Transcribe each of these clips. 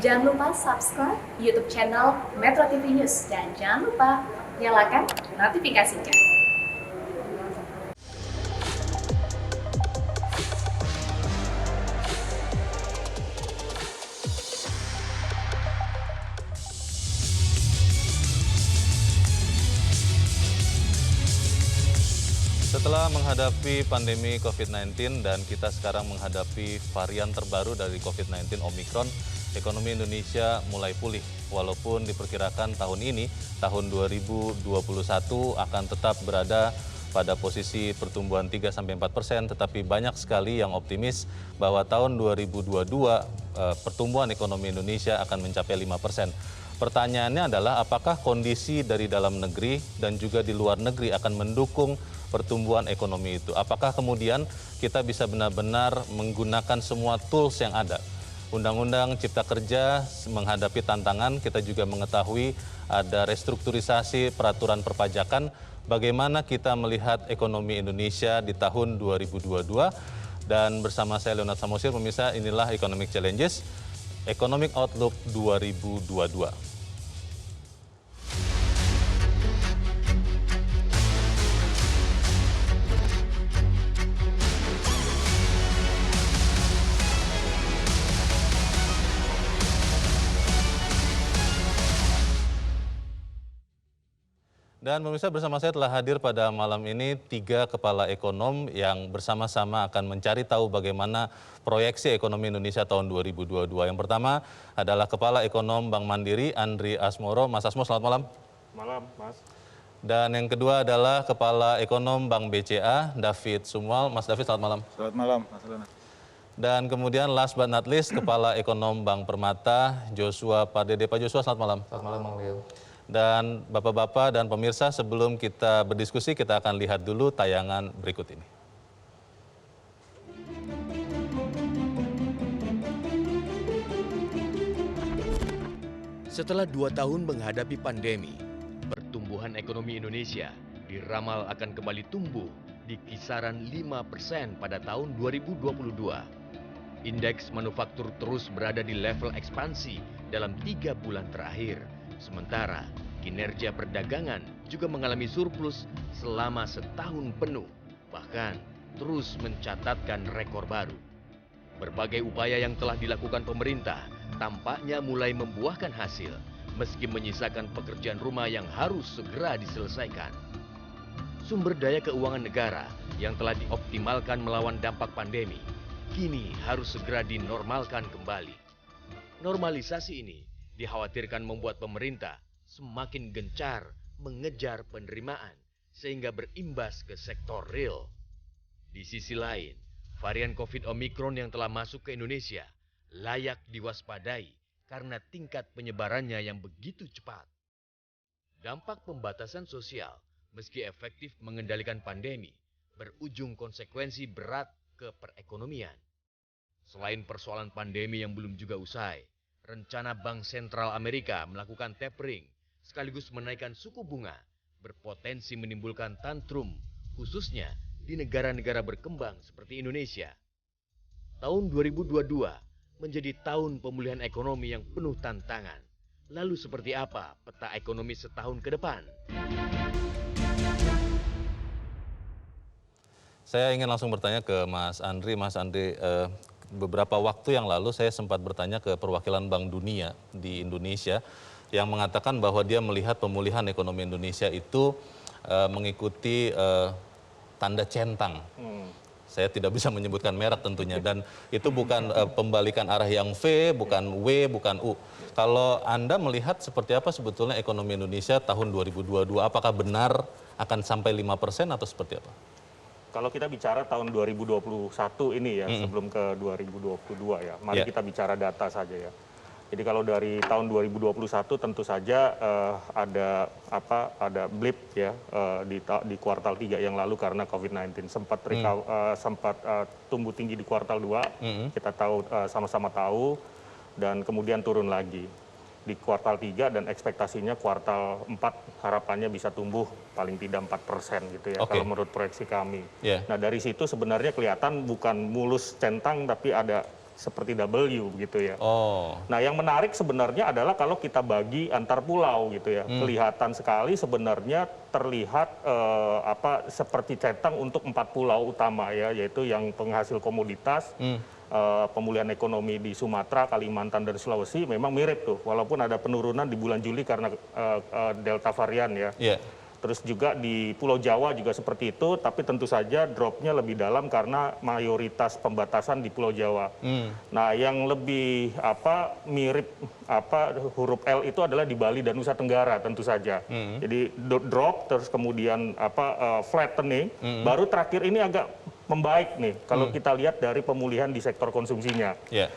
Jangan lupa subscribe YouTube channel Metro TV News dan jangan lupa nyalakan notifikasinya. Setelah menghadapi pandemi COVID-19 dan kita sekarang menghadapi varian terbaru dari COVID-19 Omicron, ekonomi Indonesia mulai pulih. Walaupun diperkirakan tahun ini, tahun 2021 akan tetap berada pada posisi pertumbuhan 3-4%, tetapi banyak sekali yang optimis bahwa tahun 2022 pertumbuhan ekonomi Indonesia akan mencapai 5%. Pertanyaannya adalah apakah kondisi dari dalam negeri dan juga di luar negeri akan mendukung pertumbuhan ekonomi itu. Apakah kemudian kita bisa benar-benar menggunakan semua tools yang ada. Undang-undang Cipta Kerja menghadapi tantangan, kita juga mengetahui ada restrukturisasi peraturan perpajakan. Bagaimana kita melihat ekonomi Indonesia di tahun 2022. Dan bersama saya Leonard Samosir, pemirsa, inilah Economic Challenges, Economic Outlook 2022. Dan pemirsa, bersama saya telah hadir pada malam ini 3 kepala ekonom yang bersama-sama akan mencari tahu bagaimana proyeksi ekonomi Indonesia tahun 2022. Yang pertama adalah Kepala Ekonom Bank Mandiri, Andri Asmoro. Mas Asmo, selamat malam. Malam, Mas. Dan yang kedua adalah Kepala Ekonom Bank BCA, David Sumwal. Mas David, selamat malam. Selamat malam, Mas Lena. Dan kemudian last but not least, Kepala Ekonom Bank Permata, Joshua Pardede. Pak Joshua, selamat malam. Selamat malam, Bang Leo. Dan Bapak-Bapak dan pemirsa, sebelum kita berdiskusi, kita akan lihat dulu tayangan berikut ini. Setelah 2 tahun menghadapi pandemi, pertumbuhan ekonomi Indonesia diramal akan kembali tumbuh di kisaran 5% pada tahun 2022. Indeks manufaktur terus berada di level ekspansi dalam 3 bulan terakhir. Sementara kinerja perdagangan juga mengalami surplus selama setahun penuh, bahkan terus mencatatkan rekor baru. Berbagai upaya yang telah dilakukan pemerintah tampaknya mulai membuahkan hasil, meski menyisakan pekerjaan rumah yang harus segera diselesaikan. Sumber daya keuangan negara yang telah dioptimalkan melawan dampak pandemi, kini harus segera dinormalkan kembali. Normalisasi ini dikhawatirkan membuat pemerintah semakin gencar mengejar penerimaan sehingga berimbas ke sektor real. Di sisi lain, varian COVID Omicron yang telah masuk ke Indonesia layak diwaspadai karena tingkat penyebarannya yang begitu cepat. Dampak pembatasan sosial meski efektif mengendalikan pandemi berujung konsekuensi berat ke perekonomian. Selain persoalan pandemi yang belum juga usai, rencana Bank Sentral Amerika melakukan tapering sekaligus menaikkan suku bunga berpotensi menimbulkan tantrum khususnya di negara-negara berkembang seperti Indonesia. Tahun 2022 menjadi tahun pemulihan ekonomi yang penuh tantangan. Lalu seperti apa peta ekonomi setahun ke depan? Saya ingin langsung bertanya ke Mas Andri. Mas Andri, beberapa waktu yang lalu saya sempat bertanya ke perwakilan Bank Dunia di Indonesia yang mengatakan bahwa dia melihat pemulihan ekonomi Indonesia itu mengikuti tanda centang. Saya tidak bisa menyebutkan merek tentunya, dan itu bukan pembalikan arah yang V, bukan W, bukan U. Kalau Anda melihat seperti apa sebetulnya ekonomi Indonesia tahun 2022, apakah benar akan sampai 5% atau seperti apa? Kalau kita bicara tahun 2021 ini ya, sebelum ke 2022 ya, mari kita bicara data saja ya. Jadi kalau dari tahun 2021 tentu saja ada blip ya di kuartal 3 yang lalu karena COVID-19 sempat tumbuh tinggi di kuartal 2, kita tahu sama-sama tahu, dan kemudian turun lagi di kuartal 3 dan ekspektasinya kuartal 4 harapannya bisa tumbuh paling tidak 4% gitu ya, kalau menurut proyeksi kami. Nah dari situ sebenarnya kelihatan bukan mulus centang tapi ada seperti W gitu ya. Oh. Nah, yang menarik sebenarnya adalah kalau kita bagi antar pulau gitu ya. Kelihatan sekali sebenarnya terlihat seperti centang untuk 4 pulau utama ya, yaitu yang penghasil komoditas, pemulihan ekonomi di Sumatera, Kalimantan dan Sulawesi memang mirip tuh, walaupun ada penurunan di bulan Juli karena Delta varian ya. Yeah. Terus juga di Pulau Jawa juga seperti itu, tapi tentu saja dropnya lebih dalam karena mayoritas pembatasan di Pulau Jawa. Nah, yang lebih mirip huruf L itu adalah di Bali dan Nusa Tenggara tentu saja. Jadi drop terus kemudian flattening, baru terakhir ini agak membaik nih kalau kita lihat dari pemulihan di sektor konsumsinya. Yeah.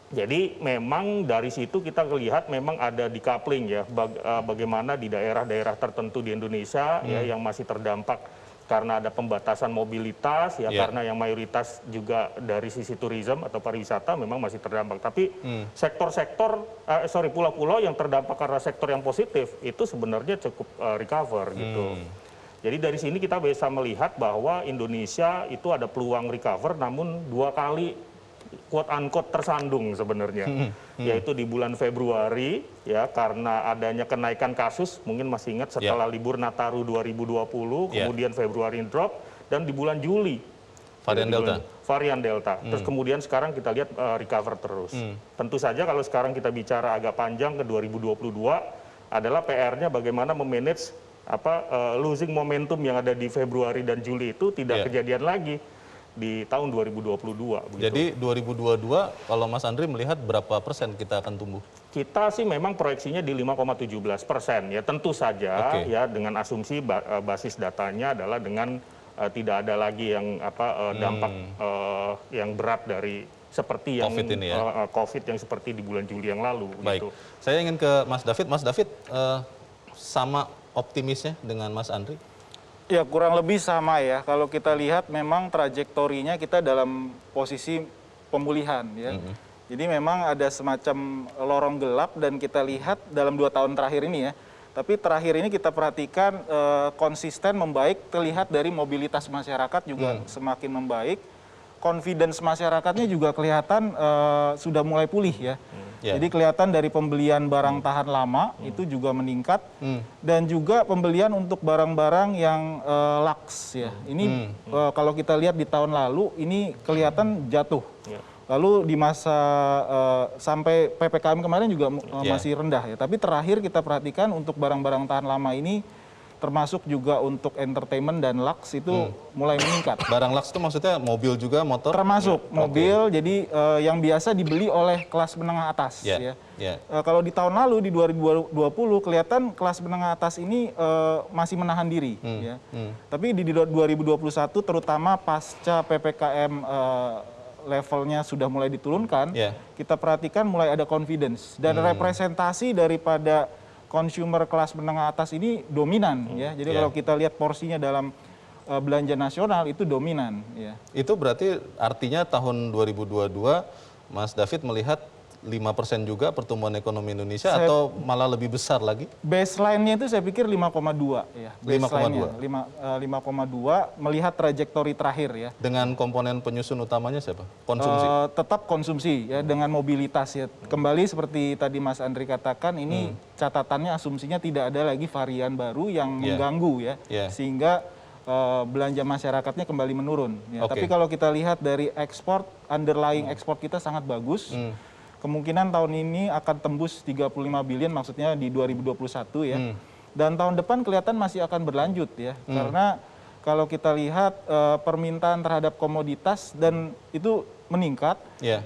Jadi memang dari situ kita lihat memang ada decoupling ya, bagaimana di daerah-daerah tertentu di Indonesia ya yang masih terdampak karena ada pembatasan mobilitas ya, karena yang mayoritas juga dari sisi tourism atau pariwisata memang masih terdampak. Tapi pulau-pulau yang terdampak karena sektor yang positif itu sebenarnya cukup recover gitu. Jadi dari sini kita bisa melihat bahwa Indonesia itu ada peluang recover, namun 2 kali quote-unquote tersandung sebenarnya, yaitu di bulan Februari ya, karena adanya kenaikan kasus, mungkin masih ingat setelah libur Nataru 2020, kemudian Februari drop, dan di bulan Juli varian Delta. Terus kemudian sekarang kita lihat recover terus. Tentu saja kalau sekarang kita bicara agak panjang ke 2022 adalah PR-nya bagaimana memanage losing momentum yang ada di Februari dan Juli itu tidak kejadian lagi di tahun 2022. Begitu. Jadi 2022 kalau Mas Andri melihat berapa persen kita akan tumbuh? Kita sih memang proyeksinya di 5,17% ya, tentu saja ya dengan asumsi basis datanya adalah dengan tidak ada lagi yang dampak yang berat dari seperti yang COVID ini ya? COVID yang seperti di bulan Juli yang lalu. Baik, gitu. saya ingin ke Mas David. Mas David sama optimisnya dengan Mas Andri? Ya kurang lebih sama ya, kalau kita lihat memang trajektorinya kita dalam posisi pemulihan ya. Jadi memang ada semacam lorong gelap dan kita lihat dalam 2 tahun terakhir ini ya. Tapi terakhir ini kita perhatikan konsisten membaik, terlihat dari mobilitas masyarakat juga semakin membaik. Confidence masyarakatnya juga kelihatan sudah mulai pulih ya. Jadi kelihatan dari pembelian barang tahan lama itu juga meningkat dan juga pembelian untuk barang-barang yang lux ya. Ini kalau kita lihat di tahun lalu ini kelihatan jatuh. Lalu di masa sampai PPKM kemarin juga masih rendah ya. Tapi terakhir kita perhatikan untuk barang-barang tahan lama ini termasuk juga untuk entertainment dan lux itu mulai meningkat. Barang lux itu maksudnya mobil juga, motor? Termasuk mobil, jadi yang biasa dibeli oleh kelas menengah atas. Ya. Kalau di tahun lalu, di 2020, kelihatan kelas menengah atas ini masih menahan diri. Ya. Tapi di 2021, terutama pasca PPKM levelnya sudah mulai diturunkan, kita perhatikan mulai ada confidence. Dan representasi daripada consumer kelas menengah atas ini dominan ya. Jadi kalau kita lihat porsinya dalam belanja nasional itu dominan ya. Itu berarti artinya tahun 2022 Mas David melihat 5% juga pertumbuhan ekonomi Indonesia atau malah lebih besar lagi? Baseline-nya itu saya pikir 5,2 ya. 5,2 melihat trajektori terakhir ya. Dengan komponen penyusun utamanya siapa? Konsumsi? Tetap konsumsi ya, dengan mobilitas ya. Kembali seperti tadi Mas Andri katakan, ini catatannya asumsinya tidak ada lagi varian baru yang mengganggu ya. Sehingga belanja masyarakatnya kembali menurun ya. Tapi kalau kita lihat dari ekspor, underlying ekspor kita sangat bagus. Kemungkinan tahun ini akan tembus 35 billion, maksudnya di 2021 ya. Dan tahun depan kelihatan masih akan berlanjut ya. Karena kalau kita lihat permintaan terhadap komoditas dan itu meningkat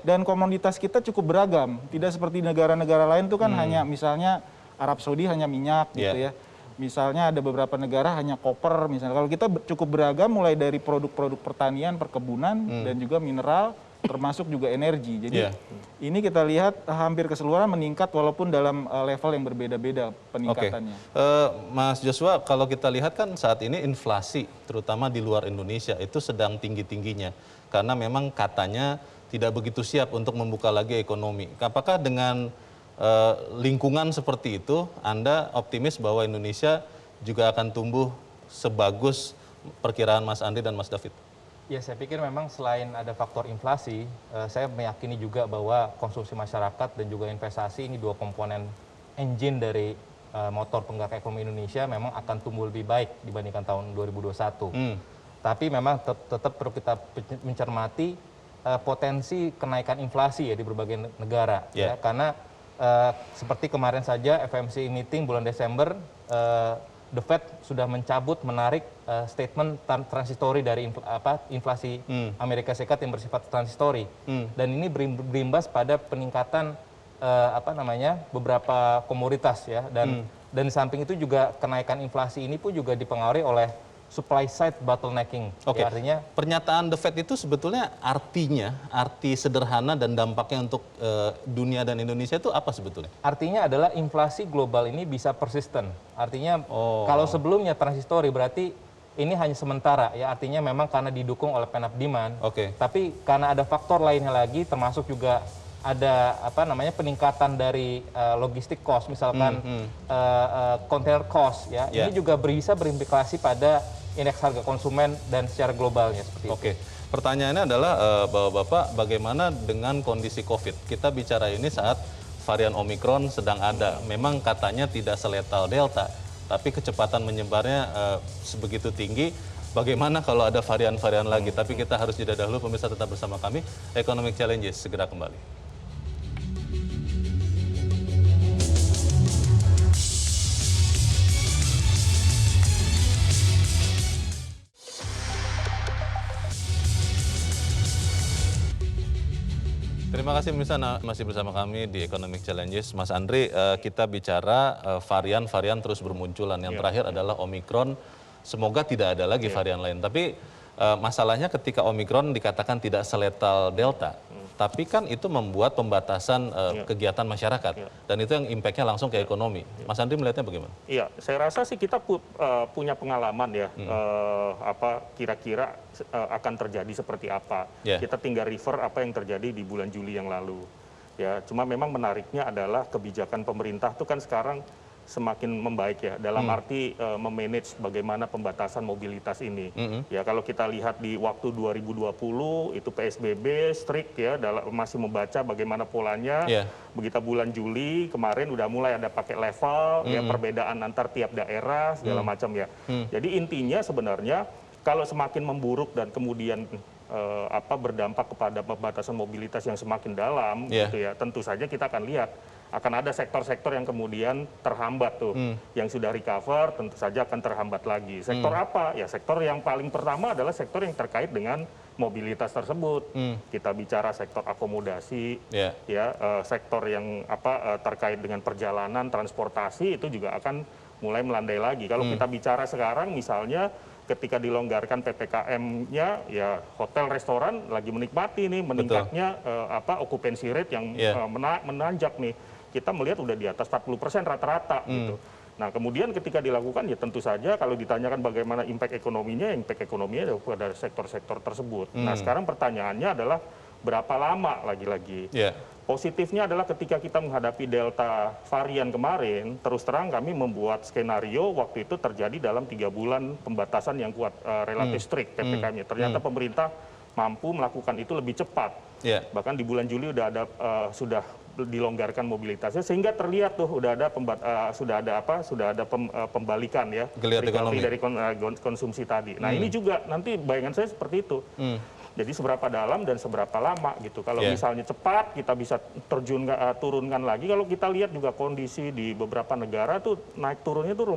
dan komoditas kita cukup beragam. Tidak seperti negara-negara lain tuh kan hanya misalnya Arab Saudi hanya minyak gitu ya. Misalnya ada beberapa negara hanya koper misalnya. Kalau kita cukup beragam mulai dari produk-produk pertanian, perkebunan dan juga mineral, termasuk juga energi. Jadi ini kita lihat hampir keseluruhan meningkat walaupun dalam level yang berbeda-beda peningkatannya. Mas Joshua, kalau kita lihat kan saat ini inflasi terutama di luar Indonesia itu sedang tinggi-tingginya karena memang katanya tidak begitu siap untuk membuka lagi ekonomi. Apakah dengan lingkungan seperti itu Anda optimis bahwa Indonesia juga akan tumbuh sebagus perkiraan Mas Andri dan Mas David? Ya, saya pikir memang selain ada faktor inflasi, saya meyakini juga bahwa konsumsi masyarakat dan juga investasi ini dua komponen engine dari motor penggerak ekonomi Indonesia memang akan tumbuh lebih baik dibandingkan tahun 2021. Tapi memang tetap perlu kita mencermati potensi kenaikan inflasi ya di berbagai negara. Ya, karena seperti kemarin saja FOMC meeting bulan Desember, The Fed sudah menarik statement transitory dari inflasi Amerika Serikat yang bersifat transitory, dan ini berimbas pada peningkatan beberapa komoditas ya, dan di samping itu juga kenaikan inflasi ini pun juga dipengaruhi oleh supply side bottlenecking. Oke. Ya, artinya pernyataan The Fed itu sebetulnya arti sederhana dan dampaknya untuk dunia dan Indonesia itu apa sebetulnya? artinya adalah inflasi global ini bisa persisten. Artinya kalau sebelumnya transitory berarti ini hanya sementara ya, artinya memang karena didukung oleh pent up demand. Oke. Tapi karena ada faktor lainnya lagi, termasuk juga ada peningkatan dari logistik cost, misalkan container cost ya. Ini juga bisa berimplikasi pada indeks harga konsumen dan secara globalnya seperti itu. Oke. Pertanyaannya adalah Bapak, bagaimana dengan kondisi COVID? Kita bicara ini saat varian Omikron sedang ada. Memang katanya tidak seletal Delta, tapi kecepatan menyebarnya sebegitu tinggi. Bagaimana kalau ada varian-varian lagi? Tapi kita harus jeda dahulu, pemirsa tetap bersama kami. Economic Challenges segera kembali. Terima kasih pemirsa, masih bersama kami di Economic Challenges. Mas Andri, kita bicara varian-varian terus bermunculan. Yang terakhir adalah Omikron. Semoga tidak ada lagi varian lain. Tapi masalahnya ketika Omikron dikatakan tidak seletal Delta, tapi kan itu membuat pembatasan kegiatan masyarakat. Dan itu yang impact-nya langsung ke ekonomi. Mas Andri melihatnya bagaimana? Iya, saya rasa sih kita punya pengalaman ya, kira-kira akan terjadi seperti apa. Kita tinggal refer apa yang terjadi di bulan Juli yang lalu. Ya, cuma memang menariknya adalah kebijakan pemerintah itu kan sekarang semakin membaik ya, dalam arti memanage bagaimana pembatasan mobilitas ini. Ya, kalau kita lihat di waktu 2020 itu PSBB strict ya, masih membaca bagaimana polanya. Begitu bulan Juli kemarin udah mulai ada pakai level ya, perbedaan antar tiap daerah segala macam ya. Jadi intinya sebenarnya kalau semakin memburuk dan kemudian berdampak kepada pembatasan mobilitas yang semakin dalam gitu ya, tentu saja kita akan lihat akan ada sektor-sektor yang kemudian terhambat tuh. Yang sudah recover tentu saja akan terhambat lagi. Sektor apa? Ya sektor yang paling pertama adalah sektor yang terkait dengan mobilitas tersebut. Kita bicara sektor akomodasi, sektor yang terkait dengan perjalanan, transportasi itu juga akan mulai melandai lagi. Kalau kita bicara sekarang misalnya ketika dilonggarkan PPKM-nya, ya hotel, restoran lagi menikmati nih meningkatnya occupancy rate yang menanjak nih. Kita melihat udah di atas 40% rata-rata gitu. Nah kemudian ketika dilakukan ya tentu saja kalau ditanyakan bagaimana impact ekonominya pada sektor-sektor tersebut. Nah sekarang pertanyaannya adalah berapa lama lagi-lagi. Positifnya adalah ketika kita menghadapi Delta varian kemarin, terus terang kami membuat skenario waktu itu terjadi dalam 3 bulan pembatasan yang kuat, relatif strict PPKM-nya. Ternyata pemerintah mampu melakukan itu lebih cepat. Bahkan di bulan Juli sudah dilonggarkan mobilitasnya sehingga terlihat tuh sudah ada pembalikan ya dari konsumsi tadi. Nah ini juga nanti bayangan saya seperti itu. Jadi seberapa dalam dan seberapa lama gitu. Kalau misalnya cepat kita bisa turunkan lagi. Kalau kita lihat juga kondisi di beberapa negara tuh naik turunnya tuh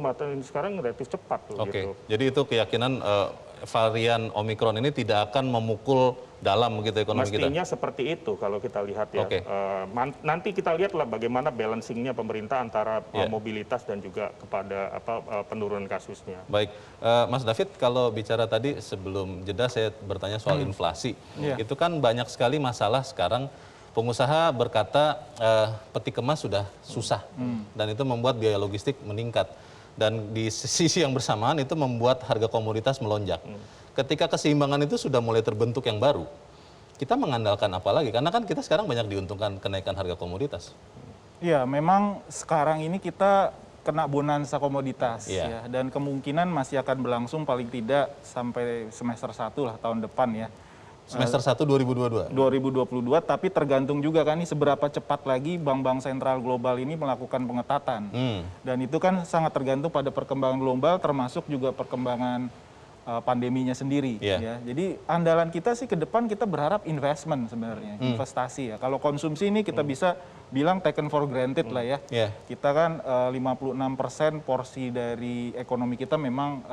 sekarang relatif cepat tuh. Gitu. Jadi itu keyakinan varian Omikron ini tidak akan memukul dalam begitu ekonomi kita? Mestinya seperti itu kalau kita lihat ya. Nanti kita lihatlah bagaimana balancingnya pemerintah antara mobilitas dan juga kepada penurunan kasusnya. Baik, Mas David, kalau bicara tadi sebelum jeda saya bertanya soal inflasi. Itu kan banyak sekali masalah sekarang. Pengusaha berkata peti kemas sudah susah dan itu membuat biaya logistik meningkat. Dan di sisi yang bersamaan itu membuat harga komoditas melonjak. Ketika keseimbangan itu sudah mulai terbentuk yang baru, kita mengandalkan apa lagi? Karena kan kita sekarang banyak diuntungkan kenaikan harga komoditas. Iya, memang sekarang ini kita kena bonansa komoditas ya, dan kemungkinan masih akan berlangsung paling tidak sampai semester 1 lah tahun depan ya. Semester 1 2022? 2022, tapi tergantung juga kan nih seberapa cepat lagi bank-bank sentral global ini melakukan pengetatan. Dan itu kan sangat tergantung pada perkembangan global, termasuk juga perkembangan pandeminya sendiri. Ya. Jadi andalan kita sih ke depan kita berharap investment sebenarnya, investasi ya. Kalau konsumsi ini kita bisa bilang taken for granted lah ya. Kita kan 56% porsi dari ekonomi kita memang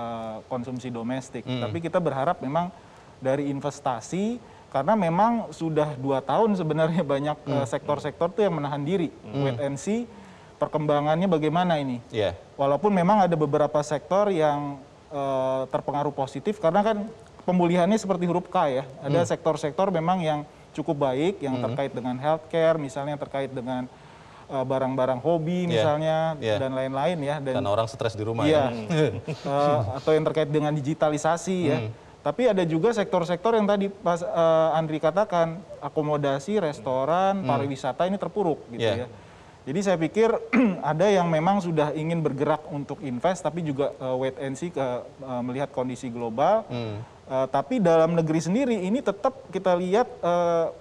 konsumsi domestik. Tapi kita berharap memang dari investasi, karena memang sudah 2 tahun sebenarnya banyak sektor-sektor tuh yang menahan diri. Wait and see perkembangannya bagaimana ini. Walaupun memang ada beberapa sektor yang terpengaruh positif, karena kan pemulihannya seperti huruf K ya. Ada sektor-sektor memang yang cukup baik, yang terkait dengan healthcare, misalnya terkait dengan barang-barang hobi misalnya, dan lain-lain ya. Dan orang stres di rumah atau yang terkait dengan digitalisasi ya. Tapi ada juga sektor-sektor yang tadi Mas Andri katakan, akomodasi, restoran, pariwisata ini terpuruk gitu ya. Jadi saya pikir ada yang memang sudah ingin bergerak untuk invest, tapi juga wait and see melihat kondisi global. Tapi dalam negeri sendiri ini tetap kita lihat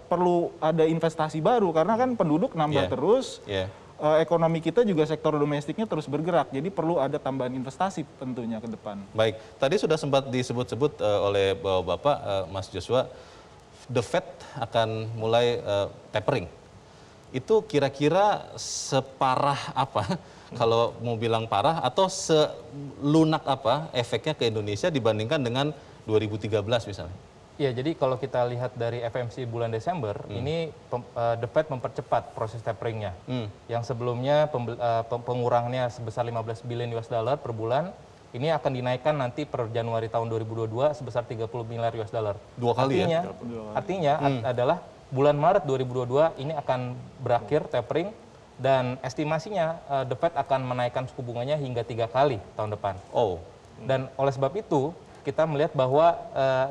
perlu ada investasi baru, karena kan penduduk nambah terus. Ekonomi kita juga sektor domestiknya terus bergerak, jadi perlu ada tambahan investasi tentunya ke depan. Baik, tadi sudah sempat disebut-sebut oleh Bapak, Mas Joshua, the Fed akan mulai tapering. Itu kira-kira separah apa, kalau mau bilang parah, atau selunak apa efeknya ke Indonesia dibandingkan dengan 2013 misalnya? Ya, jadi kalau kita lihat dari FMC bulan Desember, ini The Fed mempercepat proses taperingnya. Yang sebelumnya pengurangannya sebesar 15 billion US dollar per bulan, ini akan dinaikkan nanti per Januari tahun 2022 sebesar 30 miliar US dollar. 2 kali Artinya adalah bulan Maret 2022 ini akan berakhir tapering, dan estimasinya The Fed akan menaikkan suku bunganya hingga 3 kali tahun depan. Dan oleh sebab itu, kita melihat bahwa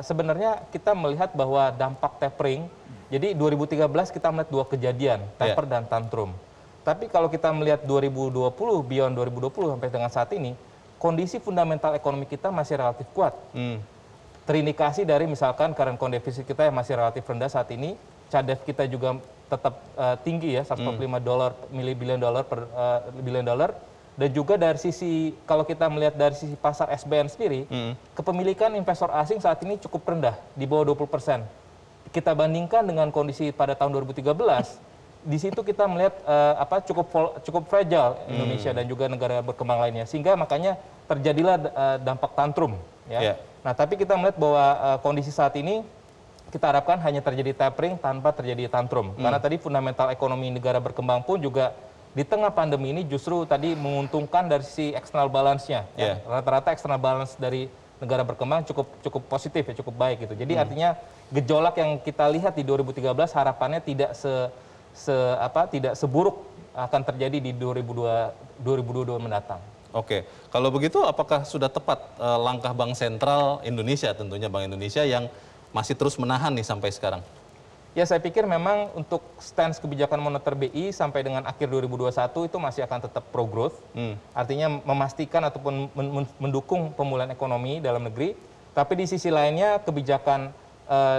sebenarnya kita melihat bahwa dampak tapering, jadi 2013 kita melihat 2 kejadian, taper dan tantrum. Tapi kalau kita melihat 2020, beyond 2020 sampai dengan saat ini, kondisi fundamental ekonomi kita masih relatif kuat. Terindikasi dari misalkan current account deficit kita yang masih relatif rendah saat ini, CADEF kita juga tetap tinggi ya, 145 billion dollar. Dan juga dari sisi, kalau kita melihat dari sisi pasar SBN sendiri, kepemilikan investor asing saat ini cukup rendah, di bawah 20%. Kita bandingkan dengan kondisi pada tahun 2013, di situ kita melihat cukup fragile Indonesia dan juga negara berkembang lainnya, sehingga makanya terjadilah dampak tantrum. Nah, tapi kita melihat bahwa kondisi saat ini kita harapkan hanya terjadi tapering tanpa terjadi tantrum, karena tadi fundamental ekonomi negara berkembang pun juga di tengah pandemi ini justru tadi menguntungkan dari sisi external balance-nya. Rata-rata external balance dari negara berkembang cukup positif ya, cukup baik gitu. Jadi artinya gejolak yang kita lihat di 2013 harapannya tidak tidak seburuk akan terjadi di 2022 mendatang. Oke, kalau begitu apakah sudah tepat langkah Bank Sentral Indonesia, tentunya Bank Indonesia yang masih terus menahan nih sampai sekarang? Ya, saya pikir memang untuk stance kebijakan moneter BI sampai dengan akhir 2021 itu masih akan tetap pro growth. Artinya memastikan ataupun mendukung pemulihan ekonomi dalam negeri. Tapi di sisi lainnya kebijakan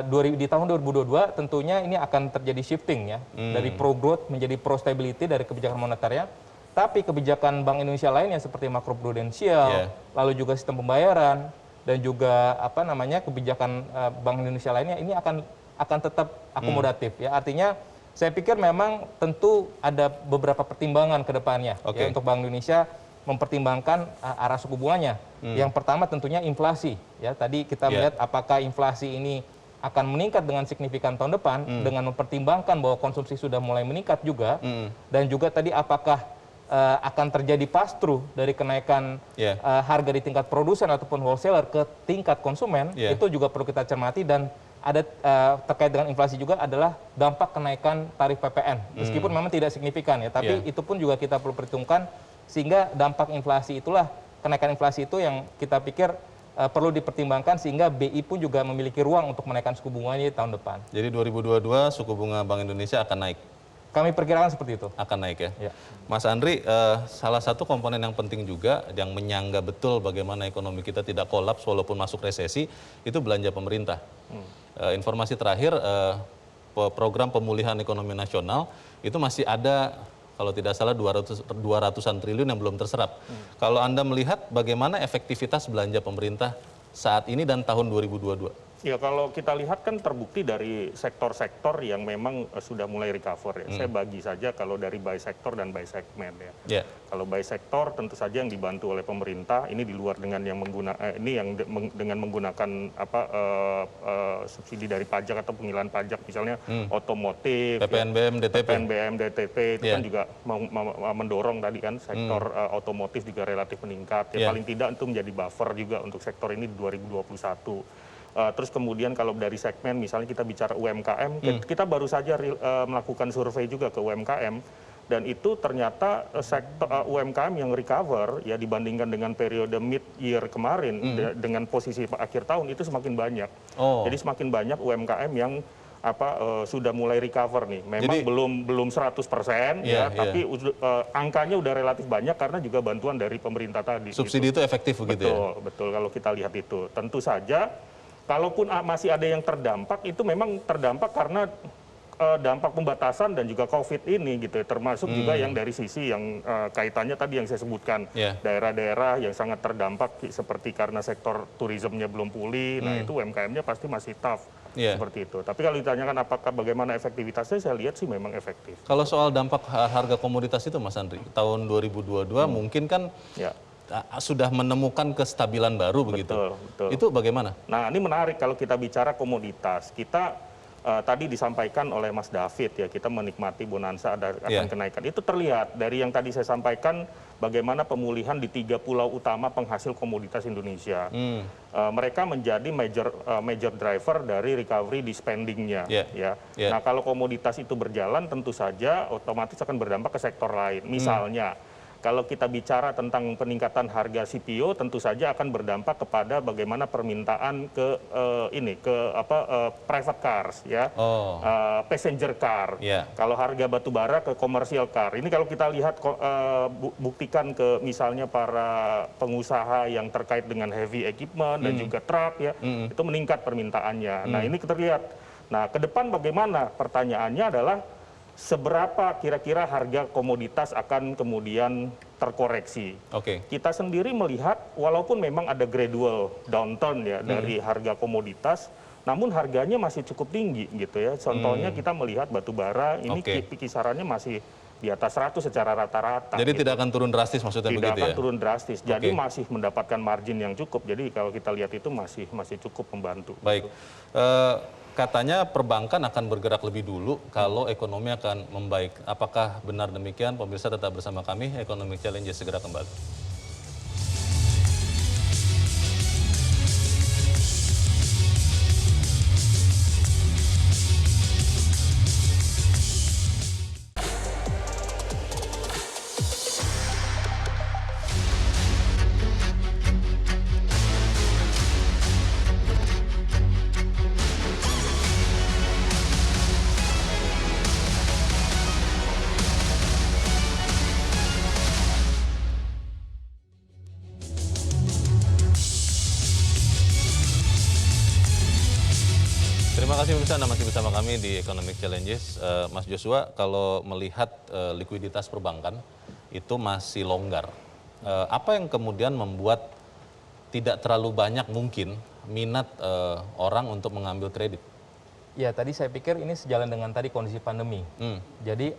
di tahun 2022 tentunya ini akan terjadi shifting ya. Dari pro growth menjadi pro stability dari kebijakan moneternya. Tapi kebijakan Bank Indonesia lainnya seperti makroprudensial, lalu juga sistem pembayaran, dan juga kebijakan Bank Indonesia lainnya ini akan tetap akomodatif ya. Artinya saya pikir memang tentu ada beberapa pertimbangan ke depannya ya, untuk Bank Indonesia mempertimbangkan arah suku bunganya. Yang pertama tentunya inflasi ya. Tadi kita melihat apakah inflasi ini akan meningkat dengan signifikan tahun depan dengan mempertimbangkan bahwa konsumsi sudah mulai meningkat juga, dan juga tadi apakah akan terjadi pass-through dari kenaikan harga di tingkat produsen ataupun wholesaler ke tingkat konsumen, itu juga perlu kita cermati. Dan ada terkait dengan inflasi juga adalah dampak kenaikan tarif PPN. Meskipun memang tidak signifikan ya, tapi itu pun juga kita perlu perhitungkan, sehingga dampak inflasi itulah, kenaikan inflasi itu yang kita pikir perlu dipertimbangkan, sehingga BI pun juga memiliki ruang untuk menaikkan suku bunganya di tahun depan. Jadi 2022 suku bunga Bank Indonesia akan naik? Kami perkirakan seperti itu. Akan naik ya. Ya. Mas Andri, salah satu komponen yang penting juga yang menyangga betul bagaimana ekonomi kita tidak kolaps walaupun masuk resesi, itu belanja pemerintah. Informasi terakhir, program pemulihan ekonomi nasional itu masih ada, kalau tidak salah 200-an triliun yang belum terserap. Kalau Anda melihat bagaimana efektivitas belanja pemerintah saat ini dan tahun 2022? Ya kalau kita lihat kan terbukti dari sektor-sektor yang memang sudah mulai recover ya. Saya bagi saja kalau dari by sektor dan by segmen ya. Kalau by sektor tentu saja yang dibantu oleh pemerintah ini di luar dengan yang dengan menggunakan subsidi dari pajak atau penghilangan pajak misalnya otomotif, PPNBM, DTP. PPNBM, DTP itu kan juga mendorong tadi kan sektor otomotif juga relatif meningkat. Ya paling tidak itu menjadi buffer juga untuk sektor ini di 2021. Terus kemudian kalau dari segmen misalnya kita bicara UMKM, kita baru saja melakukan survei juga ke UMKM dan itu ternyata sektor UMKM yang recover ya dibandingkan dengan periode mid year kemarin dengan posisi akhir tahun itu semakin banyak. Jadi semakin banyak UMKM yang sudah mulai recover nih. Memang jadi, belum 100% ya, tapi angkanya udah relatif banyak karena juga bantuan dari pemerintah tadi. Subsidi itu efektif begitu ya? Betul kalau kita lihat itu. Tentu saja kalaupun masih ada yang terdampak, itu memang terdampak karena dampak pembatasan dan juga COVID ini gitu, termasuk juga yang dari sisi yang kaitannya tadi yang saya sebutkan, daerah-daerah yang sangat terdampak seperti karena sektor turismenya belum pulih, nah itu UMKM-nya pasti masih tough. Seperti itu. Tapi kalau ditanyakan apakah bagaimana efektivitasnya, saya lihat sih memang efektif. Kalau soal dampak harga komoditas itu Mas Andri, tahun 2022 mungkin kan sudah menemukan kestabilan baru begitu. Betul. Itu bagaimana? Nah ini menarik kalau kita bicara komoditas. Kita tadi disampaikan oleh Mas David ya, kita menikmati bonansa akan kenaikan. Itu terlihat dari yang tadi saya sampaikan bagaimana pemulihan di 3 pulau utama penghasil komoditas Indonesia. Mereka menjadi major driver dari recovery di spendingnya. Nah kalau komoditas itu berjalan tentu saja otomatis akan berdampak ke sektor lain. Misalnya kalau kita bicara tentang peningkatan harga CPO, tentu saja akan berdampak kepada bagaimana permintaan ke private cars, ya, passenger car. Kalau harga batu bara ke commercial car. Ini kalau kita lihat buktikan ke misalnya para pengusaha yang terkait dengan heavy equipment dan juga truk, ya, itu meningkat permintaannya. Nah ini terlihat. Nah ke depan bagaimana? Pertanyaannya adalah seberapa kira-kira harga komoditas akan kemudian terkoreksi. Kita sendiri melihat walaupun memang ada gradual downturn ya dari harga komoditas, namun harganya masih cukup tinggi gitu ya. Contohnya kita melihat batu bara ini kisarannya masih di atas 100 secara rata-rata. Jadi tidak akan turun drastis maksudnya begitu ya? Tidak akan turun drastis. Jadi masih mendapatkan margin yang cukup. Jadi kalau kita lihat itu masih cukup membantu. Baik. Katanya perbankan akan bergerak lebih dulu kalau ekonomi akan membaik. Apakah benar demikian? Pemirsa tetap bersama kami, Economic Challenges segera kembali. Terima kasih pemirsa, Anda masih bersama kami di Economic Challenges. Mas Joshua, kalau melihat likuiditas perbankan itu masih longgar. Apa yang kemudian membuat tidak terlalu banyak mungkin minat orang untuk mengambil kredit? Ya, tadi saya pikir ini sejalan dengan tadi kondisi pandemi. Jadi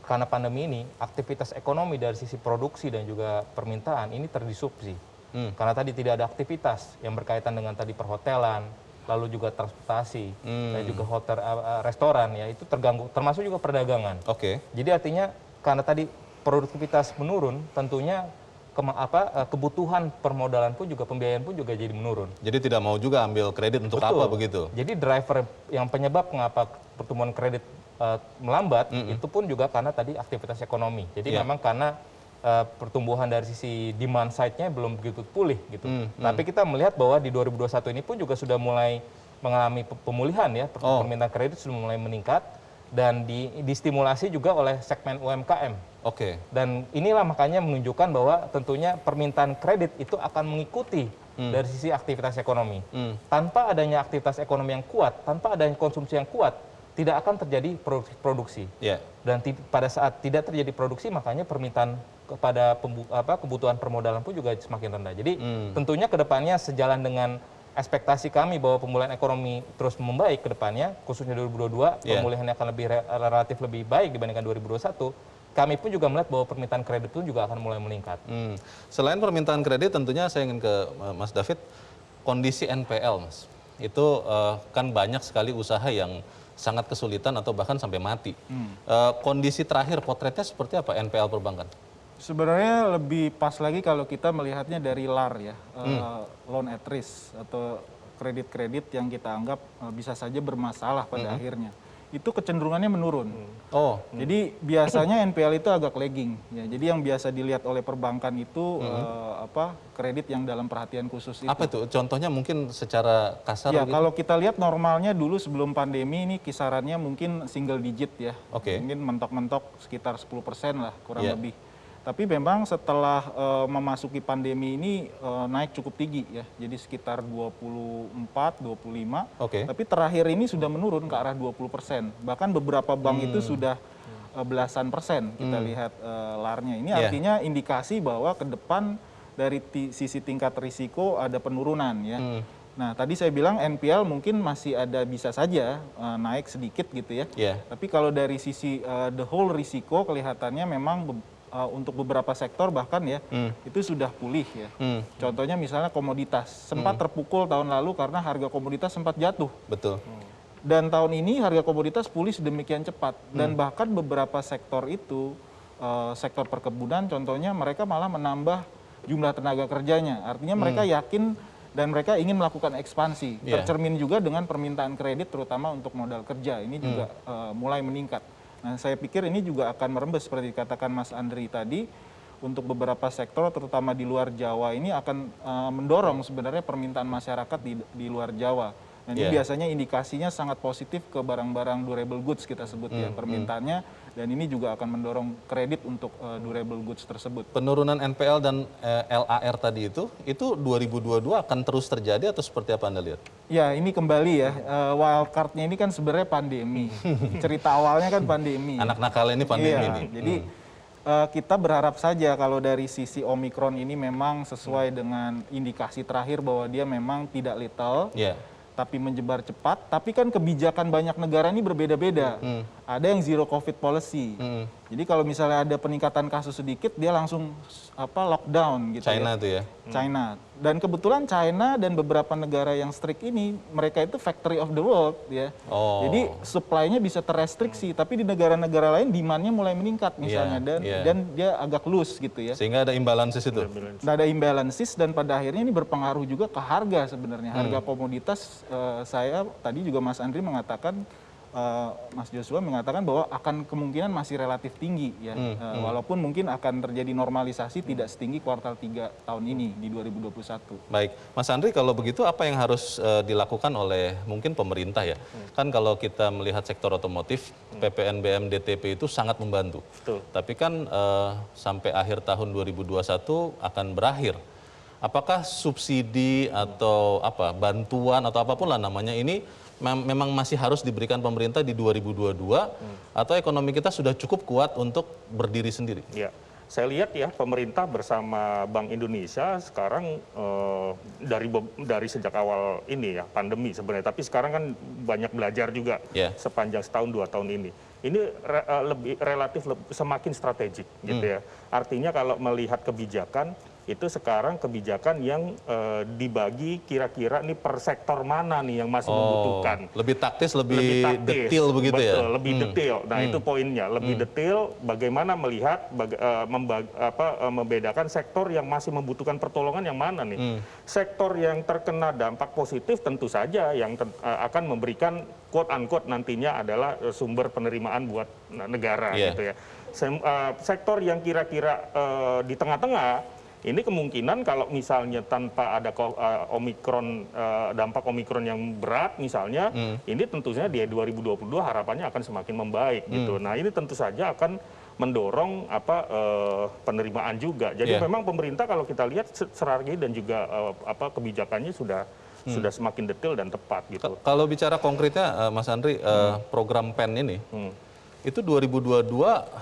karena pandemi ini, aktivitas ekonomi dari sisi produksi dan juga permintaan ini terdisrupsi. Karena tadi tidak ada aktivitas yang berkaitan dengan tadi perhotelan, lalu juga transportasi, dan juga hotel, restoran, ya itu terganggu, termasuk juga perdagangan. Jadi artinya karena tadi produktivitas menurun, tentunya kebutuhan permodalan pun juga pembiayaan pun juga jadi menurun. Jadi tidak mau juga ambil kredit untuk apa begitu? Jadi driver yang penyebab mengapa pertumbuhan kredit melambat itu pun juga karena tadi aktivitas ekonomi. Jadi memang karena pertumbuhan dari sisi demand side-nya belum begitu pulih gitu. Tapi kita melihat bahwa di 2021 ini pun juga sudah mulai mengalami pemulihan ya, permintaan kredit sudah mulai meningkat. dan distimulasi juga oleh segmen UMKM. Oke. Dan inilah makanya menunjukkan bahwa tentunya permintaan kredit itu akan mengikuti dari sisi aktivitas ekonomi. Tanpa adanya aktivitas ekonomi yang kuat, tanpa adanya konsumsi yang kuat, tidak akan terjadi produksi. Dan pada saat tidak terjadi produksi, makanya permintaan kepada kebutuhan permodalan pun juga semakin rendah. Jadi tentunya ke depannya sejalan dengan ekspektasi kami bahwa pemulihan ekonomi terus membaik ke depannya, khususnya 2022, pemulihannya akan relatif lebih baik dibandingkan 2021. Kami pun juga melihat bahwa permintaan kredit pun juga akan mulai meningkat. Selain permintaan kredit, tentunya saya ingin ke Mas David, kondisi NPL, Mas. Itu kan banyak sekali usaha yang sangat kesulitan atau bahkan sampai mati. Kondisi terakhir potretnya seperti apa NPL perbankan? Sebenarnya lebih pas lagi kalau kita melihatnya dari LAR ya, loan at risk atau kredit-kredit yang kita anggap bisa saja bermasalah pada akhirnya. Itu kecenderungannya menurun. Jadi biasanya NPL itu agak lagging ya. Jadi yang biasa dilihat oleh perbankan itu kredit yang dalam perhatian khusus itu. Apa itu? Contohnya mungkin secara kasar ya, gitu? kalau kita lihat normalnya dulu sebelum pandemi ini kisarannya mungkin single digit ya. Mungkin mentok-mentok sekitar 10% lah kurang lebih. Tapi memang setelah memasuki pandemi ini naik cukup tinggi ya. Jadi sekitar 24, 25. Tapi terakhir ini sudah menurun ke arah 20%. Bahkan beberapa bank itu sudah belasan persen kita lihat LAR-nya. Ini artinya indikasi bahwa ke depan dari sisi tingkat risiko ada penurunan ya. Nah, tadi saya bilang NPL mungkin masih ada bisa saja naik sedikit gitu ya. Tapi kalau dari sisi the whole risiko kelihatannya memang untuk beberapa sektor bahkan ya itu sudah pulih ya. Contohnya misalnya komoditas sempat terpukul tahun lalu karena harga komoditas sempat jatuh. Betul. Dan tahun ini harga komoditas pulih sedemikian cepat dan bahkan beberapa sektor itu sektor perkebunan contohnya mereka malah menambah jumlah tenaga kerjanya. Artinya mereka yakin dan mereka ingin melakukan ekspansi. Tercermin juga dengan permintaan kredit terutama untuk modal kerja. Ini juga mulai meningkat. Nah, saya pikir ini juga akan merembes seperti dikatakan Mas Andri tadi untuk beberapa sektor terutama di luar Jawa ini akan mendorong sebenarnya permintaan masyarakat di luar Jawa. Dan ini biasanya indikasinya sangat positif ke barang-barang durable goods kita sebut ya permintaannya dan ini juga akan mendorong kredit untuk durable goods tersebut. Penurunan NPL dan LAR tadi itu 2022 akan terus terjadi atau seperti apa Anda lihat? Ya ini kembali ya, wild card-nya ini kan sebenarnya pandemi. Cerita awalnya kan pandemi. Anak nakalnya ini pandemi nih. Jadi kita berharap saja kalau dari sisi Omikron ini memang sesuai dengan indikasi terakhir bahwa dia memang tidak lethal. Tapi menyebar cepat, tapi kan kebijakan banyak negara ini berbeda-beda. Ada yang zero COVID policy. Jadi kalau misalnya ada peningkatan kasus sedikit, dia langsung lockdown gitu. China itu ya. China. Dan kebetulan China dan beberapa negara yang strict ini, mereka itu factory of the world ya. Jadi supply-nya bisa terrestriksi, tapi di negara-negara lain demand-nya mulai meningkat misalnya dan dia agak loose gitu ya. Sehingga ada imbalances itu. Ada imbalances dan pada akhirnya ini berpengaruh juga ke harga sebenarnya. Harga komoditas saya tadi juga Mas Andri mengatakan Mas Joshua mengatakan bahwa akan kemungkinan masih relatif tinggi ya. Walaupun mungkin akan terjadi normalisasi tidak setinggi kuartal 3 tahun ini di 2021. Baik, Mas Andri kalau begitu apa yang harus dilakukan oleh mungkin pemerintah ya? Kan kalau kita melihat sektor otomotif, PPNBM DTP itu sangat membantu. Tapi kan sampai akhir tahun 2021 akan berakhir. Apakah subsidi atau bantuan atau apapun lah namanya ini memang masih harus diberikan pemerintah di 2022 atau ekonomi kita sudah cukup kuat untuk berdiri sendiri? Ya, saya lihat ya pemerintah bersama Bank Indonesia sekarang dari sejak awal ini ya pandemi sebenarnya, tapi sekarang kan banyak belajar juga sepanjang setahun 2 tahun ini. Ini relatif semakin strategik gitu ya. Artinya kalau melihat kebijakan itu sekarang kebijakan yang dibagi kira-kira nih per sektor mana nih yang masih membutuhkan. Lebih taktis, lebih detail begitu ya? Betul, lebih detail. Nah itu poinnya, lebih detail bagaimana melihat, membedakan sektor yang masih membutuhkan pertolongan yang mana nih. Sektor yang terkena dampak positif tentu saja yang akan memberikan quote-unquote nantinya adalah sumber penerimaan buat negara gitu ya. Sektor yang kira-kira di tengah-tengah ini kemungkinan kalau misalnya tanpa ada dampak Omikron yang berat misalnya, ini tentu saja di 2022 harapannya akan semakin membaik gitu. Nah ini tentu saja akan mendorong penerimaan juga. Jadi memang pemerintah kalau kita lihat strategi dan juga kebijakannya sudah semakin detail dan tepat gitu. Kalau bicara konkretnya, Mas Andri, program PEN ini, itu 2022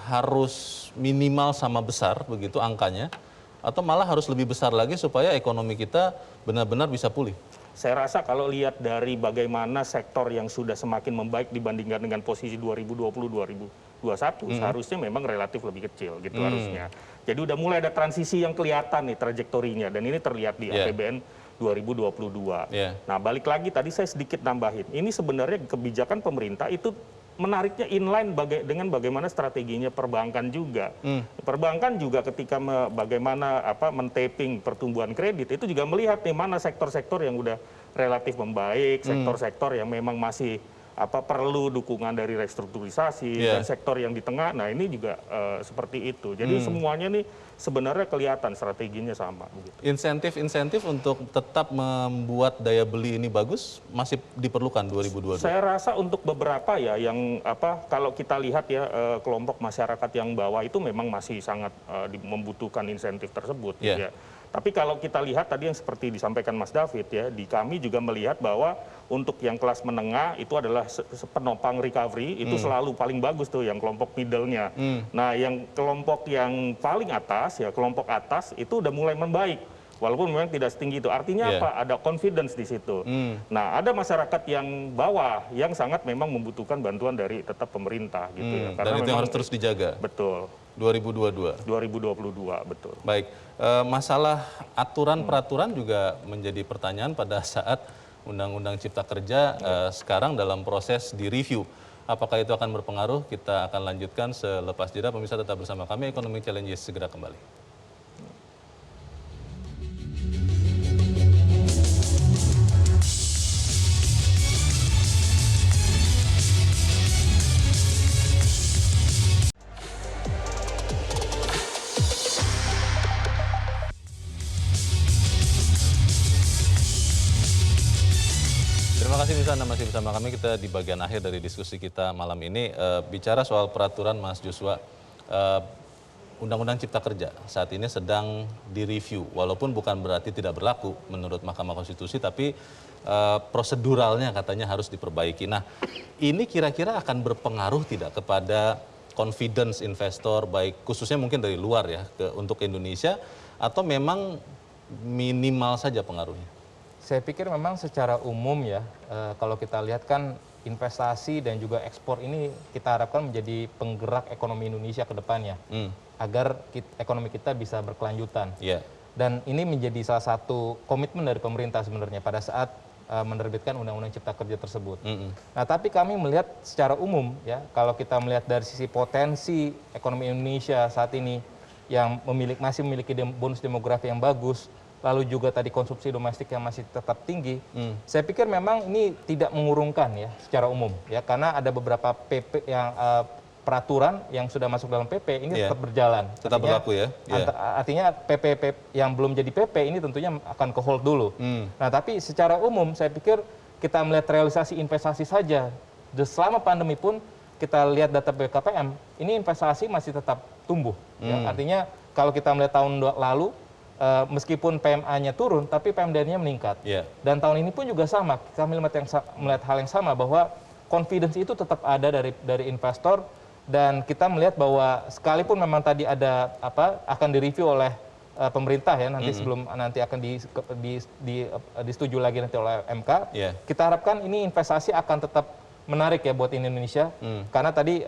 harus minimal sama besar begitu angkanya, atau malah harus lebih besar lagi supaya ekonomi kita benar-benar bisa pulih? Saya rasa kalau lihat dari bagaimana sektor yang sudah semakin membaik dibandingkan dengan posisi 2020-2021, seharusnya memang relatif lebih kecil gitu harusnya. Jadi udah mulai ada transisi yang kelihatan nih trajektorinya, dan ini terlihat di APBN 2022. Nah balik lagi tadi saya sedikit nambahin, ini sebenarnya kebijakan pemerintah itu menariknya inline dengan bagaimana strateginya perbankan juga. Perbankan juga ketika bagaimana men-taping pertumbuhan kredit itu juga melihat nih mana sektor-sektor yang udah relatif membaik, sektor-sektor yang memang masih perlu dukungan dari restrukturisasi, dan sektor yang di tengah. Nah ini juga seperti itu. Jadi semuanya nih sebenarnya kelihatan strateginya sama. Begitu. Insentif-insentif untuk tetap membuat daya beli ini bagus masih diperlukan 2022? Saya rasa untuk beberapa ya yang kalau kita lihat ya kelompok masyarakat yang bawah itu memang masih sangat membutuhkan insentif tersebut. Ya. Tapi kalau kita lihat tadi yang seperti disampaikan Mas David ya, di kami juga melihat bahwa untuk yang kelas menengah itu adalah penopang recovery, itu selalu paling bagus tuh yang kelompok middle-nya. Nah yang kelompok yang paling atas, ya kelompok atas itu udah mulai membaik. Walaupun memang tidak setinggi itu. Artinya apa? Ada confidence di situ. Nah ada masyarakat yang bawah yang sangat memang membutuhkan bantuan dari tetap pemerintah gitu ya. Karena dan itu yang harus terus dijaga? Betul. 2022? 2022, betul. Baik, masalah aturan peraturan juga menjadi pertanyaan pada saat Undang-Undang Cipta Kerja sekarang dalam proses direview. Apakah itu akan berpengaruh? Kita akan lanjutkan selepas jeda. Pemirsa tetap bersama kami, Economic Challenges segera kembali. Terima kasih bisa Anda masih bersama kami. Kita di bagian akhir dari diskusi kita malam ini bicara soal peraturan Mas Joshua. Undang-Undang Cipta Kerja saat ini sedang direview, walaupun bukan berarti tidak berlaku menurut Mahkamah Konstitusi, tapi proseduralnya katanya harus diperbaiki. Nah, ini kira-kira akan berpengaruh tidak kepada confidence investor, baik khususnya mungkin dari luar ya, untuk Indonesia, atau memang minimal saja pengaruhnya? Saya pikir memang secara umum ya, kalau kita lihat kan investasi dan juga ekspor ini kita harapkan menjadi penggerak ekonomi Indonesia ke depannya, agar ekonomi kita bisa berkelanjutan. Dan ini menjadi salah satu komitmen dari pemerintah sebenarnya pada saat menerbitkan Undang-Undang Cipta Kerja tersebut. Nah, tapi kami melihat secara umum ya, kalau kita melihat dari sisi potensi ekonomi Indonesia saat ini yang masih memiliki bonus demografi yang bagus, lalu juga tadi konsumsi domestik yang masih tetap tinggi, saya pikir memang ini tidak mengurungkan ya secara umum ya, karena ada beberapa PP yang peraturan yang sudah masuk dalam PP ini tetap berjalan. Tetap berlaku ya? Artinya PP yang belum jadi PP ini tentunya akan ke hold dulu. Nah tapi secara umum saya pikir kita melihat realisasi investasi saja, selama pandemi pun kita lihat data BKPM, ini investasi masih tetap tumbuh. Ya. Artinya kalau kita melihat tahun lalu, meskipun PMA-nya turun, tapi PMD-nya meningkat. Dan tahun ini pun juga sama, kami melihat hal yang sama, bahwa confidence itu tetap ada dari investor, dan kita melihat bahwa sekalipun memang tadi ada akan direview oleh pemerintah ya nanti sebelum nanti akan disetujui lagi nanti oleh MK, kita harapkan ini investasi akan tetap menarik ya buat Indonesia, karena tadi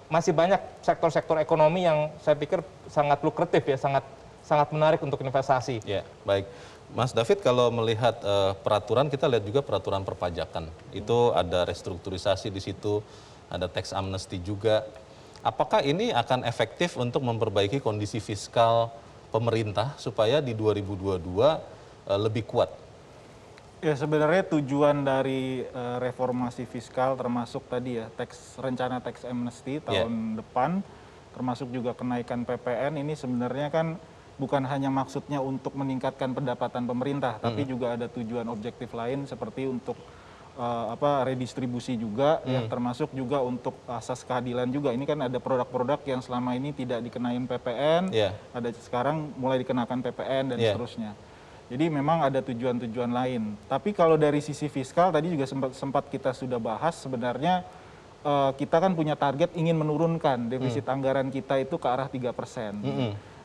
masih banyak sektor-sektor ekonomi yang saya pikir sangat lukratif ya, sangat menarik untuk investasi. Ya, baik. Mas David, kalau melihat peraturan, kita lihat juga peraturan perpajakan. Itu ada restrukturisasi di situ, ada tax amnesty juga. Apakah ini akan efektif untuk memperbaiki kondisi fiskal pemerintah supaya di 2022 lebih kuat? Ya, sebenarnya tujuan dari reformasi fiskal termasuk tadi ya, rencana tax amnesty tahun depan, termasuk juga kenaikan PPN, ini sebenarnya kan bukan hanya maksudnya untuk meningkatkan pendapatan pemerintah, tapi juga ada tujuan objektif lain seperti untuk redistribusi juga, ya, termasuk juga untuk asas keadilan juga. Ini kan ada produk-produk yang selama ini tidak dikenain PPN, ada sekarang mulai dikenakan PPN dan seterusnya. Jadi memang ada tujuan-tujuan lain. Tapi kalau dari sisi fiskal tadi juga sempat kita sudah bahas, sebenarnya kita kan punya target ingin menurunkan defisit anggaran kita itu ke arah 3%.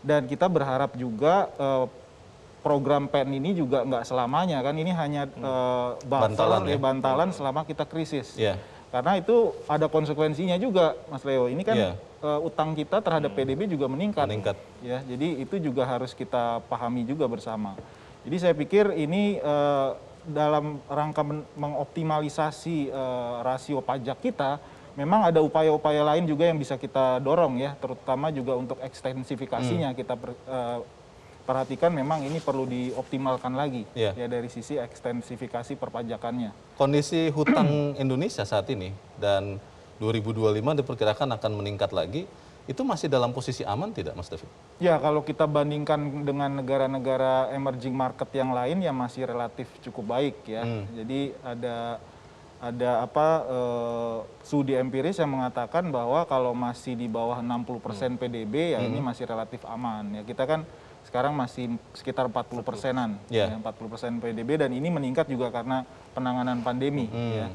Dan kita berharap juga program PEN ini juga nggak selamanya kan, ini hanya bantalan selama kita krisis. Karena itu ada konsekuensinya juga, Mas Leo. Ini kan utang kita terhadap PDB juga meningkat. Ya, jadi itu juga harus kita pahami juga bersama. Jadi saya pikir ini dalam rangka mengoptimalisasi rasio pajak kita, memang ada upaya-upaya lain juga yang bisa kita dorong ya, terutama juga untuk ekstensifikasinya kita perhatikan memang ini perlu dioptimalkan lagi ya dari sisi ekstensifikasi perpajakannya. Kondisi hutang Indonesia saat ini dan 2025 diperkirakan akan meningkat lagi, itu masih dalam posisi aman tidak, Mas David? Ya, kalau kita bandingkan dengan negara-negara emerging market yang lain ya masih relatif cukup baik ya. Jadi ada studi empiris yang mengatakan bahwa kalau masih di bawah 60% PDB ya ini masih relatif aman. Ya, kita kan sekarang masih sekitar 40%-an, ya, 40% PDB, dan ini meningkat juga karena penanganan pandemi. Ya.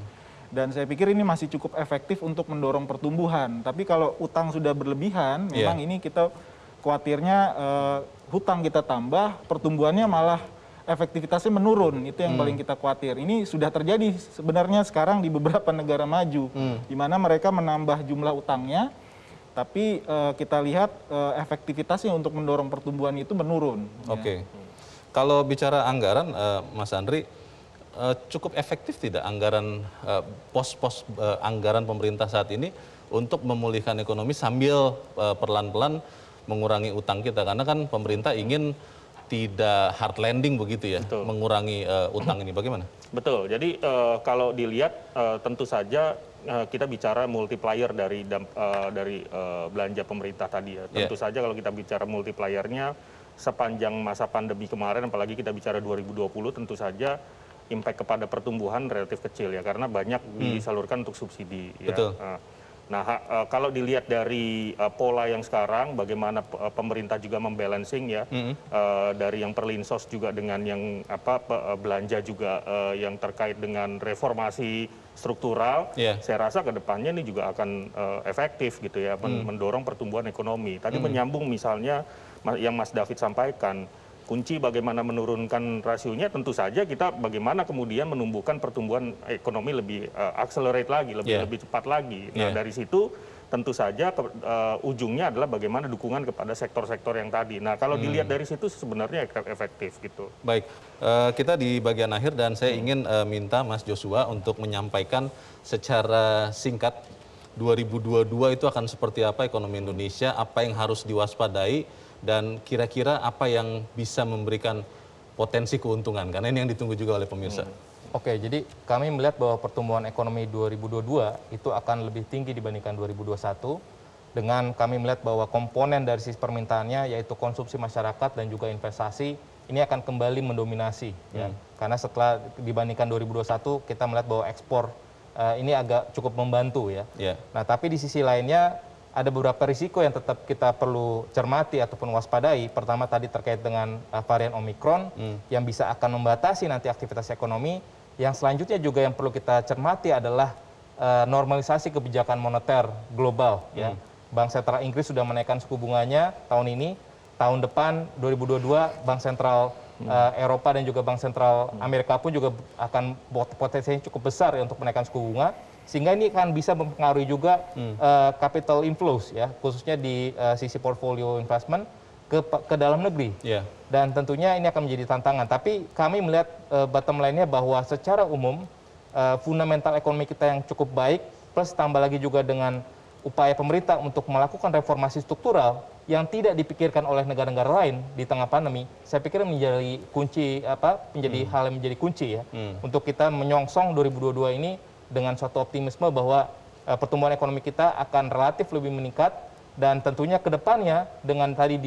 Dan saya pikir ini masih cukup efektif untuk mendorong pertumbuhan. Tapi kalau utang sudah berlebihan, memang ini kita khawatirnya hutang kita tambah, pertumbuhannya malah efektivitasnya menurun. Itu yang paling kita khawatir. Ini sudah terjadi sebenarnya sekarang di beberapa negara maju, di mana mereka menambah jumlah utangnya, tapi kita lihat efektivitasnya untuk mendorong pertumbuhan itu menurun. Oke. Kalau bicara anggaran, Mas Andri, cukup efektif tidak anggaran pos-pos anggaran pemerintah saat ini untuk memulihkan ekonomi sambil perlahan-lahan mengurangi utang kita? Karena kan pemerintah ingin tidak hard landing begitu ya, mengurangi utang ini. Bagaimana? Betul. Jadi kalau dilihat tentu saja kita bicara multiplier dari belanja pemerintah tadi ya. Tentu saja kalau kita bicara multipliernya sepanjang masa pandemi kemarin, apalagi kita bicara 2020, tentu saja impact kepada pertumbuhan relatif kecil ya, karena banyak disalurkan untuk subsidi. Betul. Ya. Nah, kalau dilihat dari pola yang sekarang, bagaimana pemerintah juga membalancing ya, dari yang perlinsos juga dengan yang belanja juga yang terkait dengan reformasi struktural, saya rasa ke depannya ini juga akan efektif gitu ya, mendorong pertumbuhan ekonomi. Tadi menyambung misalnya yang Mas David sampaikan, kunci bagaimana menurunkan rasionya tentu saja kita bagaimana kemudian menumbuhkan pertumbuhan ekonomi lebih accelerate lagi, lebih cepat lagi. Nah, dari situ tentu saja ujungnya adalah bagaimana dukungan kepada sektor-sektor yang tadi. Nah, kalau dilihat dari situ sebenarnya efektif gitu. Baik, kita di bagian akhir dan saya ingin minta Mas Joshua untuk menyampaikan secara singkat 2022 itu akan seperti apa ekonomi Indonesia, apa yang harus diwaspadai, dan kira-kira apa yang bisa memberikan potensi keuntungan, karena ini yang ditunggu juga oleh pemirsa. Oke, jadi kami melihat bahwa pertumbuhan ekonomi 2022 itu akan lebih tinggi dibandingkan 2021, dengan kami melihat bahwa komponen dari sisi permintaannya yaitu konsumsi masyarakat dan juga investasi ini akan kembali mendominasi, ya. Karena setelah dibandingkan 2021 kita melihat bahwa ekspor ini agak cukup membantu ya. Nah, tapi di sisi lainnya ada beberapa risiko yang tetap kita perlu cermati ataupun waspadai. Pertama tadi terkait dengan varian Omikron yang bisa akan membatasi nanti aktivitas ekonomi. Yang selanjutnya juga yang perlu kita cermati adalah normalisasi kebijakan moneter global. Ya. Bank Sentral Inggris sudah menaikkan suku bunganya tahun ini. Tahun depan 2022 Bank Sentral Eropa dan juga Bank Sentral Amerika pun juga akan potensinya cukup besar ya untuk menaikkan suku bunga. Sehingga ini akan bisa mempengaruhi juga capital inflows ya, khususnya di sisi portfolio investment ke dalam negeri. Dan tentunya ini akan menjadi tantangan. Tapi kami melihat bottom line-nya bahwa secara umum fundamental ekonomi kita yang cukup baik, plus tambah lagi juga dengan upaya pemerintah untuk melakukan reformasi struktural yang tidak dipikirkan oleh negara-negara lain di tengah pandemi, saya pikir menjadi kunci hal yang menjadi kunci ya untuk kita menyongsong 2022 ini dengan suatu optimisme bahwa pertumbuhan ekonomi kita akan relatif lebih meningkat Dan tentunya ke depannya dengan tadi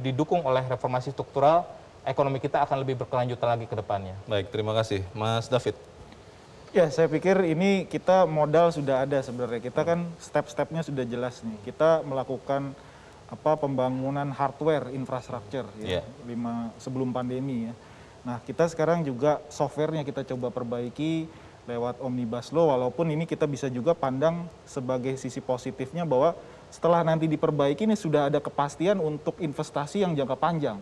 didukung oleh reformasi struktural, ekonomi kita akan lebih berkelanjutan lagi ke depannya. Baik, terima kasih. Mas David. Ya, saya pikir ini kita modal sudah ada sebenarnya. Kita kan step-stepnya sudah jelas nih. Kita melakukan pembangunan hardware infrastruktur ya, sebelum pandemi ya. Nah, kita sekarang juga softwarenya kita coba perbaiki lewat Omnibus Law, walaupun ini kita bisa juga pandang sebagai sisi positifnya bahwa setelah nanti diperbaiki ini sudah ada kepastian untuk investasi yang jangka panjang.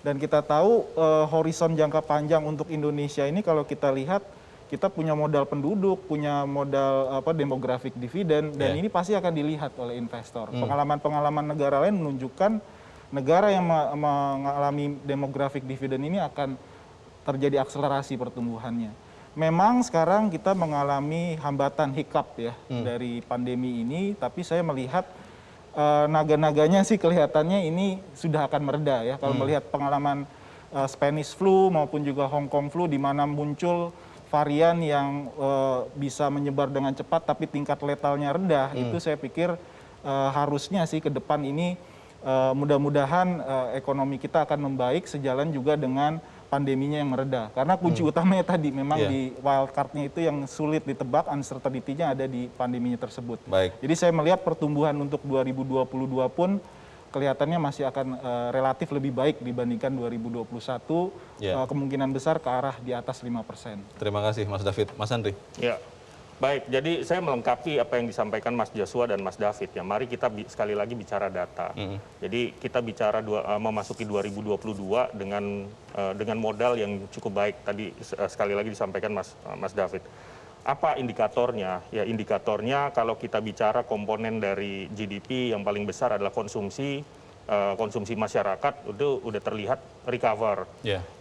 Dan kita tahu horizon jangka panjang untuk Indonesia ini kalau kita lihat, kita punya modal penduduk, punya modal demografik dividen, dan ini pasti akan dilihat oleh investor. Pengalaman-pengalaman negara lain menunjukkan negara yang mengalami demografik dividen ini akan terjadi akselerasi pertumbuhannya. Memang sekarang kita mengalami hambatan hiccup ya dari pandemi ini, tapi saya melihat naga-naganya sih kelihatannya ini sudah akan mereda ya. Kalau melihat pengalaman Spanish flu maupun juga Hong Kong flu di mana muncul varian yang bisa menyebar dengan cepat tapi tingkat letalnya rendah, itu saya pikir harusnya sih ke depan ini mudah-mudahan ekonomi kita akan membaik sejalan juga dengan pandeminya yang mereda. Karena kunci utamanya tadi memang di wild card-nya itu yang sulit ditebak, uncertainty-nya ada di pandeminya tersebut. Baik. Jadi saya melihat pertumbuhan untuk 2022 pun kelihatannya masih akan relatif lebih baik dibandingkan 2021, kemungkinan besar ke arah di atas 5%. Terima kasih Mas David. Mas Andri. Ya, baik. Jadi saya melengkapi apa yang disampaikan Mas Joshua dan Mas David ya. Mari kita sekali lagi bicara data. Jadi kita bicara memasuki 2022 dengan modal yang cukup baik. Tadi sekali lagi disampaikan Mas David. Apa indikatornya? Ya indikatornya kalau kita bicara komponen dari GDP yang paling besar adalah konsumsi masyarakat, itu udah terlihat recover.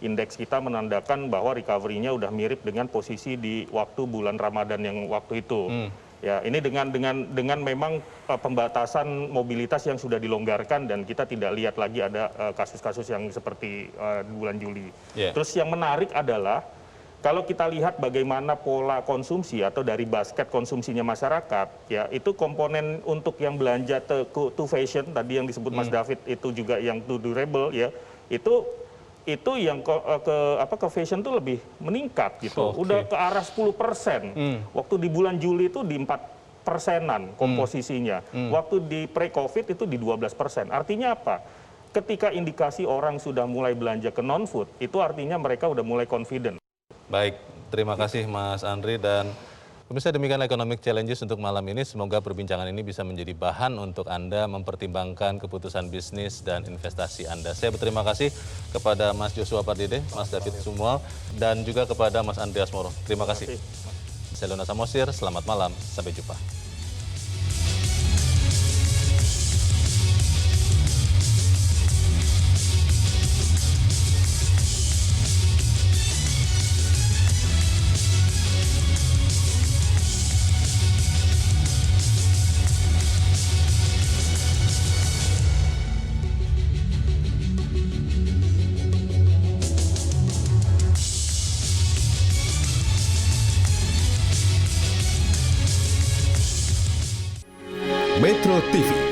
Indeks kita menandakan bahwa recovery-nya udah mirip dengan posisi di waktu bulan Ramadan yang waktu itu. Ya, ini dengan memang pembatasan mobilitas yang sudah dilonggarkan dan kita tidak lihat lagi ada kasus-kasus yang seperti bulan Juli. Terus yang menarik adalah kalau kita lihat bagaimana pola konsumsi atau dari basket konsumsinya masyarakat, ya itu komponen untuk yang belanja to fashion tadi yang disebut Mas David, itu juga yang to durable ya, itu yang ke fashion tuh lebih meningkat gitu, udah ke arah 10%. Waktu di bulan Juli itu di 4%-an komposisinya, waktu di pre-COVID itu di 12%. Artinya apa? Ketika indikasi orang sudah mulai belanja ke non-food, itu artinya mereka udah mulai confident. Baik, terima kasih Mas Andri, dan pemirsa demikian Economic Challenges untuk malam ini. Semoga perbincangan ini bisa menjadi bahan untuk Anda mempertimbangkan keputusan bisnis dan investasi Anda. Saya berterima kasih kepada Mas Joshua Pardede, Mas David Sumual, dan juga kepada Mas Andreas Moro. Terima kasih. Saya Leona Samosir, selamat malam, sampai jumpa. Metro TV,